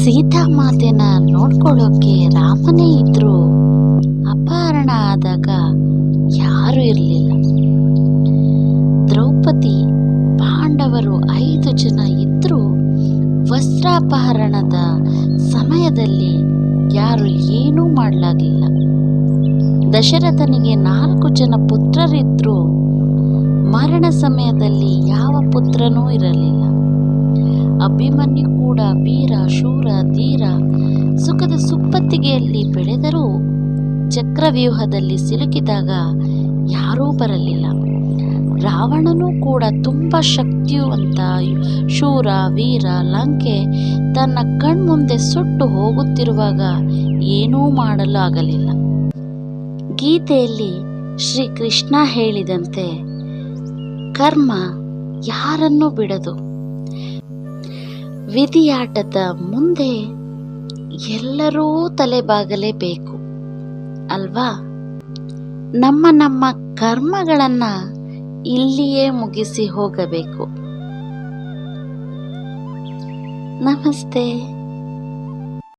ಸೀತಾಮಾತೆನ ನೋಡ್ಕೊಳ್ಳೋಕೆ ರಾಮನೇ ಇದ್ರು ಅಪಹರಣ ಆದಾಗ ಯಾರೂ ಇರಲಿಲ್ಲ. ದ್ರೌಪದಿ, ಪಾಂಡವರು 5 ಜನ ಇದ್ರೂ ವಸ್ತ್ರಾಪಹರಣದ ಸಮಯದಲ್ಲಿ ಯಾರು ಏನೂ ಮಾಡಲಾಗಲಿಲ್ಲ. ದಶರಥನಿಗೆ 4 ಜನ ಪುತ್ರರಿದ್ರೂ ಮರಣ ಸಮಯದಲ್ಲಿ ಯಾವ ಪುತ್ರನೂ ಇರಲಿಲ್ಲ. ಅಭಿಮನ್ಯು ಕೂಡ ವೀರ, ಶೂರ, ಧೀರ, ಸುಖದ ಸುಪ್ಪತ್ತಿಗೆಯಲ್ಲಿ ಬೆಳೆದರೂ ಚಕ್ರವ್ಯೂಹದಲ್ಲಿ ಸಿಲುಕಿದಾಗ ಯಾರೂ ಬರಲಿಲ್ಲ. ರಾವಣನೂ ಕೂಡ ತುಂಬ ಶಕ್ತಿವಂತ, ಶೂರ, ವೀರ. ಲಂಕೆ ತನ್ನ ಕಣ್ಮುಂದೆ ಸುಟ್ಟು ಹೋಗುತ್ತಿರುವಾಗ ಏನೂ ಮಾಡಲು ಆಗಲಿಲ್ಲ. ಗೀತೆಯಲ್ಲಿ ಶ್ರೀಕೃಷ್ಣ ಹೇಳಿದಂತೆ ಕರ್ಮ ಯಾರನ್ನೂ ಬಿಡದು. ವಿಧಿಯಾಟದ ಮುಂದೆ ಎಲ್ಲರೂ ತಲೆಬಾಗಲೇಬೇಕು ಅಲ್ವಾ? ನಮ್ಮ ಕರ್ಮಗಳನ್ನ ಇಲ್ಲಿಯೇ ಮುಗಿಸಿ ಹೋಗಬೇಕು. ನಮಸ್ತೆ.